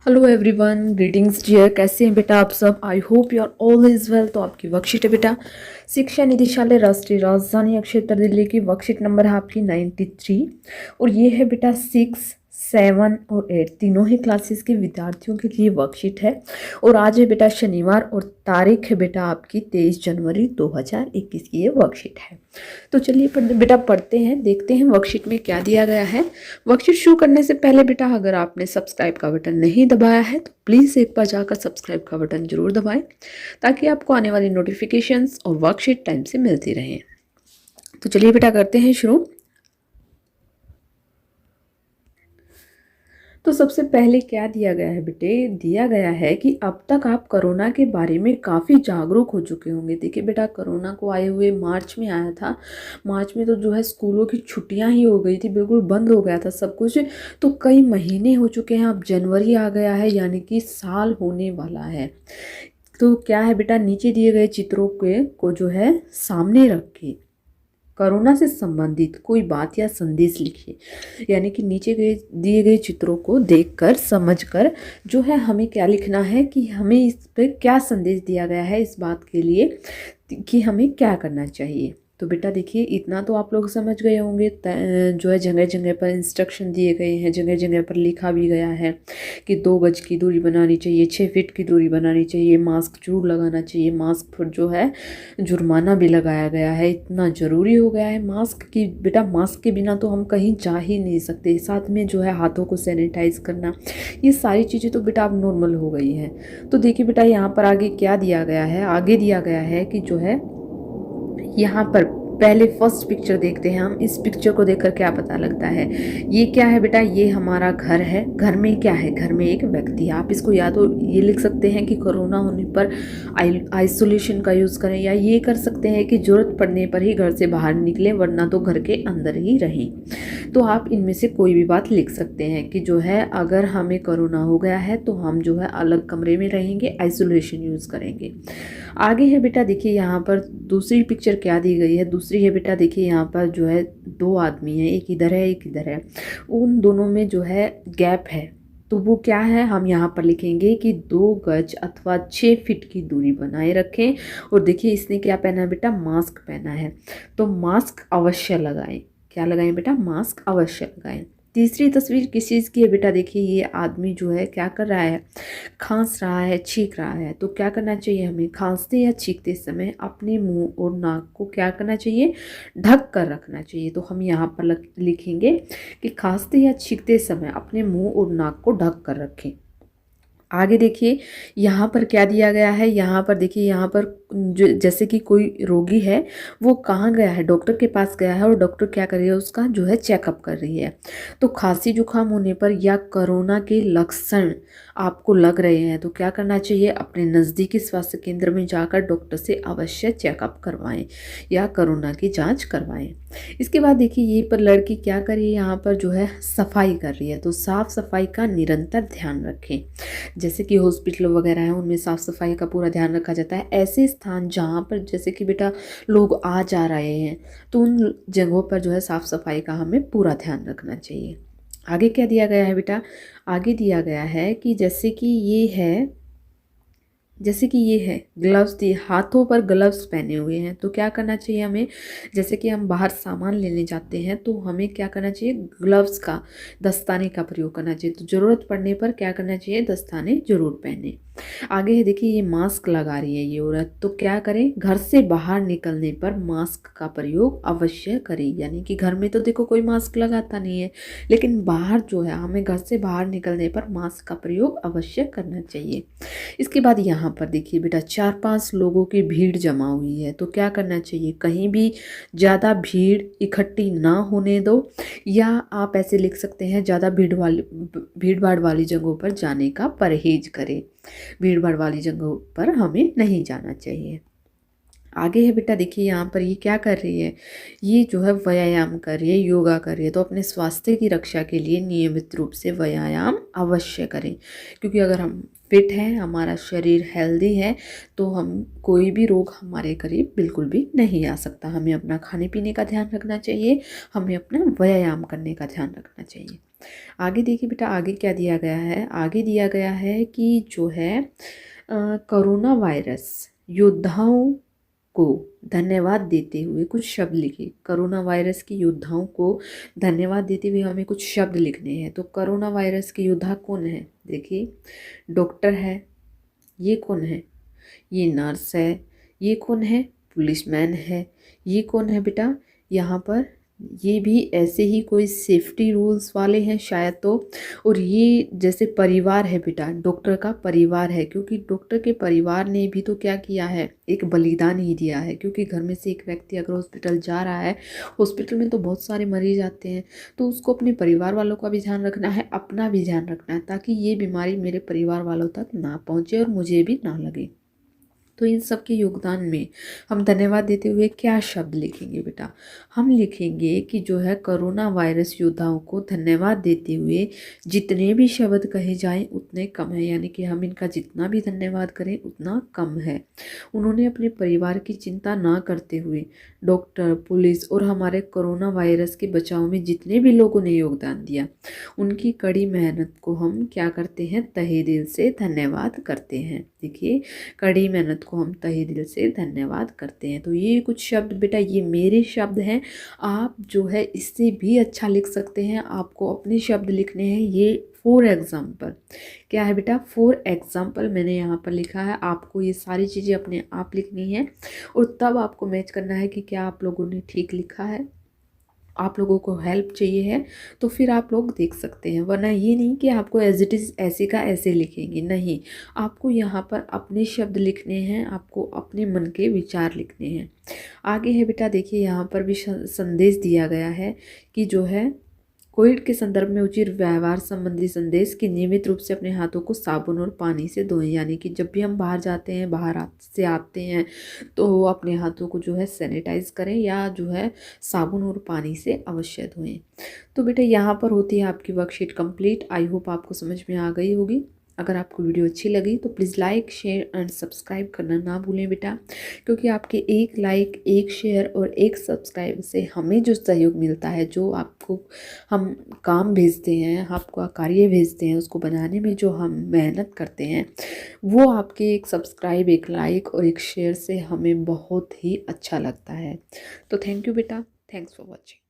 Hello everyone, greetings dear. कैसे हैं बेटा आप सब? I hope you are all is well. तो आपकी वर्कशीट है बेटा, शिक्षा निदेशालय राष्ट्रीय राजधानी क्षेत्र दिल्ली की वर्कशीट नंबर है आपकी 93। और ये है बेटा 6, 7 और 8 तीनों ही क्लासेस के विद्यार्थियों के लिए वर्कशीट है। और आज है बेटा शनिवार और तारीख है बेटा आपकी 23 जनवरी 2021 की ये वर्कशीट है। तो चलिए बेटा पढ़ते हैं, देखते हैं वर्कशीट में क्या दिया गया है। वर्कशीट शुरू करने से पहले बेटा अगर आपने सब्सक्राइब का बटन नहीं दबाया है तो प्लीज़ एक बार जाकर सब्सक्राइब का बटन जरूर दबाएं, ताकि आपको आने वाली नोटिफिकेशंस और वर्कशीट टाइम से मिलती रहें। तो चलिए बेटा करते हैं शुरू। तो सबसे पहले क्या दिया गया है बेटे? दिया गया है कि अब तक आप कोरोना के बारे में काफ़ी जागरूक हो चुके होंगे। देखिए बेटा, कोरोना को आए हुए मार्च में आया था। मार्च में तो जो है स्कूलों की छुट्टियां ही हो गई थी, बिल्कुल बंद हो गया था सब कुछ। तो कई महीने हो चुके हैं, अब जनवरी आ गया है, यानी कि साल होने वाला है। तो क्या है बेटा, नीचे दिए गए चित्रों के को जो है सामने रख के कोरोना से संबंधित कोई बात या संदेश लिखिए। यानी कि नीचे गए दिए गए चित्रों को देखकर समझकर जो है हमें क्या लिखना है कि हमें इस पे क्या संदेश दिया गया है, इस बात के लिए कि हमें क्या करना चाहिए। तो बेटा देखिए, इतना तो आप लोग समझ गए होंगे। जो है जगह जगह पर इंस्ट्रक्शन दिए गए हैं, जगह जगह पर लिखा भी गया है कि 2 गज की दूरी बनानी चाहिए, 6 फीट की दूरी बनानी चाहिए, मास्क जरूर लगाना चाहिए। मास्क पर जो है जुर्माना भी लगाया गया है, इतना ज़रूरी हो गया है मास्क की। बेटा मास्क के बिना तो हम कहीं जा ही नहीं सकते। साथ में जो है हाथों को सैनिटाइज करना, ये सारी चीज़ें तो बेटा अब नॉर्मल हो गई हैं। तो देखिए बेटा, यहाँ पर आगे क्या दिया गया है? आगे दिया गया है कि जो है यहाँ पर पहले फर्स्ट पिक्चर देखते हैं हम। इस पिक्चर को देखकर क्या पता लगता है? ये क्या है बेटा? ये हमारा घर है। घर में क्या है? घर में एक व्यक्ति है। आप इसको या तो ये लिख सकते हैं कि कोरोना होने पर आइसोलेशन का यूज़ करें, या ये कर सकते हैं कि जरूरत पड़ने पर ही घर से बाहर निकलें, वरना तो घर के अंदर ही रहें। तो आप इनमें से कोई भी बात लिख सकते हैं कि जो है अगर हमें कोरोना हो गया है तो हम जो है अलग कमरे में रहेंगे, आइसोलेशन यूज़ करेंगे। आगे है बेटा, देखिए यहाँ पर दूसरी पिक्चर क्या दी गई है। दूसरी है बेटा, देखिए यहाँ पर जो है 2 आदमी हैं, एक इधर है एक इधर है। उन दोनों में जो है गैप है, तो वो क्या है? हम यहाँ पर लिखेंगे कि 2 गज अथवा 6 फीट की दूरी बनाए रखें। और देखिए इसने क्या पहना है बेटा? मास्क पहना है। तो मास्क अवश्य लगाएं। क्या लगाएं बेटा? मास्क अवश्य लगाएं। तीसरी तस्वीर किस चीज़ की है बेटा? देखिए ये आदमी जो है क्या कर रहा है? खांस रहा है, छींक रहा है। तो क्या करना चाहिए हमें? खांसते या छींकते समय अपने मुंह और नाक को क्या करना चाहिए? ढक कर रखना चाहिए। तो हम यहाँ पर लिखेंगे कि खांसते या छींकते समय अपने मुंह और नाक को ढक कर रखें। आगे देखिए यहाँ पर क्या दिया गया है। यहाँ पर देखिए, यहाँ पर जो जैसे कि कोई रोगी है, वो कहाँ गया है? डॉक्टर के पास गया है, और डॉक्टर क्या कर रही है? उसका जो है चेकअप कर रही है। तो खांसी जुकाम होने पर या कोरोना के लक्षण आपको लग रहे हैं तो क्या करना चाहिए? अपने नज़दीकी स्वास्थ्य केंद्र में जाकर डॉक्टर से अवश्य चेकअप करवाएं या कोरोना की जांच करवाएं। इसके बाद देखिए ये पर लड़की क्या कर रही है? यहाँ पर जो है सफाई कर रही है। तो साफ सफाई का निरंतर ध्यान रखें। जैसे कि हॉस्पिटल वगैरह हैं, उनमें साफ़ सफाई का पूरा ध्यान रखा जाता है। ऐसे स्थान जहाँ पर जैसे कि बेटा लोग आ जा रहे हैं, तो उन जगहों पर जो है साफ़ सफाई का हमें पूरा ध्यान रखना चाहिए। आगे क्या दिया गया है बेटा? आगे दिया गया है कि जैसे कि ये है ग्लव्स दिए, हाथों पर ग्लव्स पहने हुए हैं। तो क्या करना चाहिए हमें? जैसे कि हम बाहर सामान लेने जाते हैं तो हमें क्या करना चाहिए? ग्लव्स का, दस्ताने का प्रयोग करना चाहिए। तो ज़रूरत पड़ने पर क्या करना चाहिए? दस्ताने जरूर पहने। आगे है देखिए, ये मास्क लगा रही है ये औरत। तो क्या करें? घर से बाहर निकलने पर मास्क का प्रयोग अवश्य करें। यानी कि घर में तो देखो कोई मास्क लगाता नहीं है, लेकिन बाहर जो है हमें घर से बाहर निकलने पर मास्क का प्रयोग अवश्य करना चाहिए। इसके बाद यहाँ पर देखिए बेटा, 4-5 लोगों की भीड़ जमा हुई है। तो क्या करना चाहिए? कहीं भी ज़्यादा भीड़ इकट्ठी ना होने दो, या आप ऐसे लिख सकते हैं ज़्यादा भीड़ भाड़ वाली जगहों पर जाने का परहेज करें। भीड़ भाड़ वाली जगहों पर हमें नहीं जाना चाहिए। आगे है बेटा, देखिए यहाँ पर ये क्या कर रही है? ये जो है व्यायाम कर रही है, योगा कर रही है। तो अपने स्वास्थ्य की रक्षा के लिए नियमित रूप से व्यायाम अवश्य करें, क्योंकि अगर हम फिट हैं, हमारा शरीर हेल्दी है, तो हम कोई भी रोग हमारे करीब बिल्कुल भी नहीं आ सकता। हमें अपना खाने पीने का ध्यान रखना चाहिए, हमें अपना व्यायाम करने का ध्यान रखना चाहिए। आगे देखिए बेटा, आगे क्या दिया गया है। आगे दिया गया है कि जो है कोरोना वायरस योद्धाओं को धन्यवाद देते हुए कुछ शब्द लिखे। कोरोना वायरस के योद्धाओं को धन्यवाद देते हुए हमें कुछ शब्द लिखने हैं। तो कोरोना वायरस के योद्धा कौन है? देखिए, डॉक्टर है, ये कौन है? ये नर्स है। ये कौन है? पुलिसमैन है। ये कौन है बेटा? यहाँ पर ये भी ऐसे ही कोई सेफ्टी रूल्स वाले हैं शायद तो। और ये जैसे परिवार है बेटा, डॉक्टर का परिवार है, क्योंकि डॉक्टर के परिवार ने भी तो क्या किया है, एक बलिदान ही दिया है। क्योंकि घर में से एक व्यक्ति अगर हॉस्पिटल जा रहा है, हॉस्पिटल में तो बहुत सारे मरीज आते हैं, तो उसको अपने परिवार वालों का भी ध्यान रखना है, अपना भी ध्यान रखना है, ताकि ये बीमारी मेरे परिवार वालों तक ना पहुँचे और मुझे भी ना लगे। तो इन सब के योगदान में हम धन्यवाद देते हुए क्या शब्द लिखेंगे बेटा? हम लिखेंगे कि जो है कोरोना वायरस योद्धाओं को धन्यवाद देते हुए जितने भी शब्द कहे जाएं उतने कम है, यानी कि हम इनका जितना भी धन्यवाद करें उतना कम है। उन्होंने अपने परिवार की चिंता ना करते हुए डॉक्टर, पुलिस और हमारे कोरोना वायरस के बचाव में जितने भी लोगों ने योगदान दिया, उनकी कड़ी मेहनत को हम क्या करते हैं, तहे दिल से धन्यवाद करते हैं। देखिए, कड़ी मेहनत को हम तहे दिल से धन्यवाद करते हैं। तो ये कुछ शब्द बेटा, ये मेरे शब्द हैं। आप जो है इससे भी अच्छा लिख सकते हैं। आपको अपने शब्द लिखने हैं। ये फॉर एग्जाम्पल क्या है बेटा? फॉर एग्जाम्पल मैंने यहाँ पर लिखा है। आपको ये सारी चीज़ें अपने आप लिखनी है और तब आपको मैच करना है कि क्या आप लोगों ने ठीक लिखा है। आप लोगों को हेल्प चाहिए है तो फिर आप लोग देख सकते हैं, वरना ये नहीं कि आपको एज इट इज़ ऐसे का ऐसे लिखेंगे, नहीं। आपको यहाँ पर अपने शब्द लिखने हैं, आपको अपने मन के विचार लिखने हैं। आगे है बेटा, देखिए यहाँ पर भी संदेश दिया गया है कि जो है कोविड के संदर्भ में उचित व्यवहार संबंधी संदेश कि नियमित रूप से अपने हाथों को साबुन और पानी से धोएं। यानी कि जब भी हम बाहर जाते हैं, बाहर से आते हैं, तो अपने हाथों को जो है सैनिटाइज करें या जो है साबुन और पानी से अवश्य धोएं। तो बेटा यहाँ पर होती है आपकी वर्कशीट कंप्लीट। आई होप आपको समझ में आ गई होगी। अगर आपको वीडियो अच्छी लगी तो please like, share and subscribe करना ना भूलें बेटा, क्योंकि आपके एक लाइक, एक शेयर और एक सब्सक्राइब से हमें जो सहयोग मिलता है, जो आपको हम काम भेजते हैं, आपका कार्य भेजते हैं, उसको बनाने में जो हम मेहनत करते हैं, वो आपके एक सब्सक्राइब, एक लाइक और एक शेयर से हमें बहुत ही अच्छा लगता है। तो थैंक यू बेटा, थैंक्स फॉर वॉचिंग।